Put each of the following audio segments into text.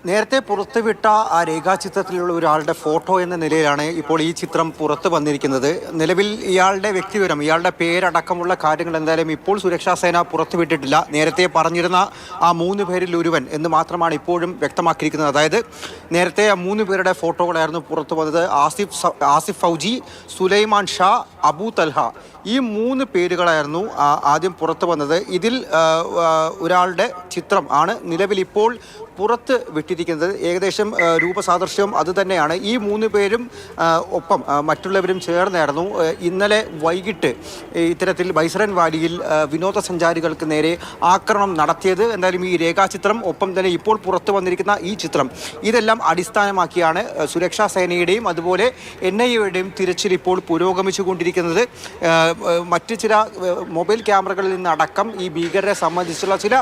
നേരത്തെ പുറത്തുവിട്ട ആ രേഖാചിത്രത്തിലുള്ള ഒരാളുടെ ഫോട്ടോ എന്ന നിലയിലാണ് ഇപ്പോൾ ഈ ചിത്രം പുറത്തു വന്നിരിക്കുന്നത്. നിലവിൽ ഇയാളുടെ വ്യക്തിവിവരം, ഇയാളുടെ പേരടക്കമുള്ള കാര്യങ്ങൾ എന്തായാലും ഇപ്പോൾ സുരക്ഷാ സേന പുറത്തുവിട്ടിട്ടില്ല. നേരത്തെ പറഞ്ഞിരുന്ന ആ 3 പേരിൽ ഒരുവൻ എന്ന് മാത്രമാണ് ഇപ്പോഴും വ്യക്തമാക്കിയിരിക്കുന്നത്. അതായത് നേരത്തെ ആ 3 പേരുടെ ഫോട്ടോകളായിരുന്നു പുറത്തു വന്നത്. ആസിഫ് ഫൗജി, സുലൈമാൻ ഷാ, അബൂ തൽഹ, ഈ 3 പേരുകളായിരുന്നു ആദ്യം പുറത്തു വന്നത്. ഇതിൽ ഒരാളുടെ ചിത്രം ആണ് നിലവിൽ ഇപ്പോൾ പുറത്ത് വിട്ടിരിക്കുന്നത്. ഏകദേശം രൂപസാദൃശ്യം അതുതന്നെയാണ്. ഈ 3 പേരും ഒപ്പം മറ്റുള്ളവരും ചേർന്നായിരുന്നു ഇന്നലെ വൈകിട്ട് ഇത്തരത്തിൽ ബൈസറൻ വാലിയിൽ വിനോദസഞ്ചാരികൾക്ക് നേരെ ആക്രമണം നടത്തിയത്. എന്തായാലും ഈ രേഖാചിത്രം, ഒപ്പം തന്നെ ഇപ്പോൾ പുറത്തു വന്നിരിക്കുന്ന ഈ ചിത്രം, ഇതെല്ലാം അടിസ്ഥാനമാക്കിയാണ് സുരക്ഷാ സേനയുടെയും അതുപോലെ NIA-യുടെയും തിരച്ചിൽ ഇപ്പോൾ പുരോഗമിച്ചുകൊണ്ടിരിക്കുന്നത്. മറ്റ് ചില മൊബൈൽ ക്യാമറകളിൽ നിന്നടക്കം ഈ ഭീകരരെ സംബന്ധിച്ചുള്ള ചില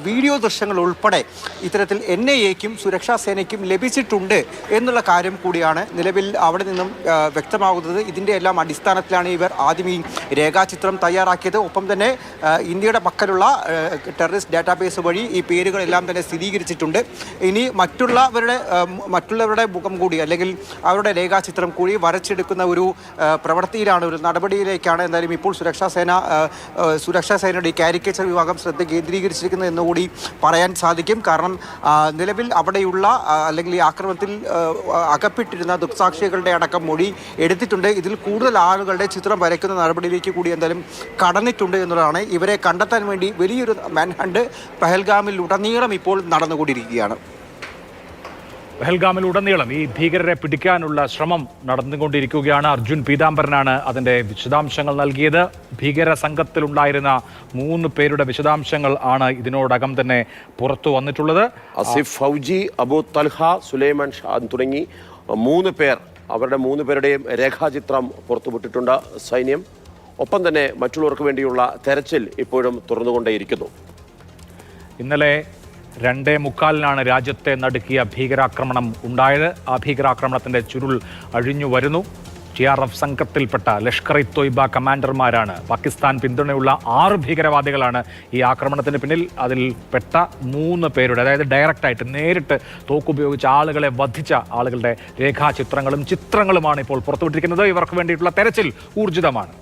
വീഡിയോ ദൃശ്യങ്ങൾ ഉൾപ്പെടെ ഇത്തരത്തിൽ NIA-യ്ക്കും സുരക്ഷാ സേനയ്ക്കും ലഭിച്ചിട്ടുണ്ട് എന്നുള്ള കാര്യം കൂടിയാണ് നിലവിൽ അവിടെ നിന്നും വ്യക്തമാകുന്നത്. ഇതിൻ്റെ എല്ലാം അടിസ്ഥാനത്തിലാണ് ഇവർ ആദ്യം ഈ രേഖാചിത്രം തയ്യാറാക്കിയത്. ഒപ്പം തന്നെ ഇന്ത്യയുടെ പക്കലുള്ള ടെററിസ്റ്റ് ഡാറ്റാബേസ് വഴി ഈ പേരുകളെല്ലാം തന്നെ സ്ഥിരീകരിച്ചിട്ടുണ്ട്. ഇനി മറ്റുള്ളവരുടെ മുഖം കൂടി, അല്ലെങ്കിൽ അവരുടെ രേഖാചിത്രം കൂടി വരച്ചെടുക്കുന്ന ഒരു പ്രവൃത്തിയിലാണ്, ഒരു നടപടിയിലേക്കാണ് എന്തായാലും ഇപ്പോൾ സുരക്ഷാ സേനയുടെ ഈ കാരിക്കേച്ചർ വിഭാഗം ശ്രദ്ധ കേന്ദ്രീകരിച്ചിരിക്കുന്നത് എന്നുകൂടി പറയാൻ സാധിക്കും. കാരണം നിലവിൽ അവിടെയുള്ള അല്ലെങ്കിൽ ഈ ആക്രമണത്തിൽ അകപ്പെട്ടിരുന്ന ദൃക്സാക്ഷികളുടെ അടക്കം മൊഴി എടുത്തിട്ടുണ്ട്. ഇതിൽ കൂടുതൽ ആളുകളുടെ ചിത്രം വരയ്ക്കുന്ന നടപടിയിലേക്ക് കൂടി എന്തായാലും കടന്നിട്ടുണ്ട് എന്നുള്ളതാണ്. ഇവരെ കണ്ടെത്താൻ വേണ്ടി വലിയൊരു മാൻഹണ്ട് പഹൽഗാമിൽ ഉടനീളം ഇപ്പോൾ നടന്നുകൊണ്ടിരിക്കുകയാണ്. പഹൽഗാമിലുടനീളം ഈ ഭീകരരെ പിടിക്കാനുള്ള ശ്രമം നടന്നുകൊണ്ടിരിക്കുകയാണ്. അർജുൻ പീതാംബരനാണ് അതിൻ്റെ വിശദാംശങ്ങൾ നൽകിയത്. ഭീകര സംഘത്തിലുണ്ടായിരുന്ന 3 പേരുടെ വിശദാംശങ്ങൾ ആണ് ഇതിനോടകം തന്നെ പുറത്തു വന്നിട്ടുള്ളത്. ആസിഫ് ഫൗജി, അബൂ തൽഹ, സുലൈമാൻ ഷാ തുടങ്ങി 3 പേർ, അവരുടെ 3 പേരുടെയും രേഖാചിത്രം പുറത്തുവിട്ടിട്ടുണ്ട് സൈന്യം. ഒപ്പം തന്നെ മറ്റുള്ളവർക്ക് വേണ്ടിയുള്ള തെരച്ചിൽ ഇപ്പോഴും തുറന്നുകൊണ്ടേയിരിക്കുന്നു. ഇന്നലെ 2:45 രാജ്യത്തെ നടുക്കിയ ഭീകരാക്രമണം ഉണ്ടായത്. ആ ഭീകരാക്രമണത്തിൻ്റെ ചുരുൾ അഴിഞ്ഞു വരുന്നു. TRF സംഘത്തിൽപ്പെട്ട ലഷ്കർ-ഇ-തോയ്ബ കമാൻഡർമാരാണ്. പാകിസ്ഥാൻ പിന്തുണയുള്ള 6 ഭീകരവാദികളാണ് ഈ ആക്രമണത്തിന് പിന്നിൽ. അതിൽ പെട്ട 3 പേരുടെ, അതായത് ഡയറക്റ്റായിട്ട് നേരിട്ട് തോക്കുപയോഗിച്ച് ആളുകളെ വധിച്ച ആളുകളുടെ രേഖാചിത്രങ്ങളും ചിത്രങ്ങളുമാണ് ഇപ്പോൾ പുറത്തുവിട്ടിരിക്കുന്നത്. ഇവർക്ക് വേണ്ടിയിട്ടുള്ള തെരച്ചിൽ ഊർജിതമാണ്.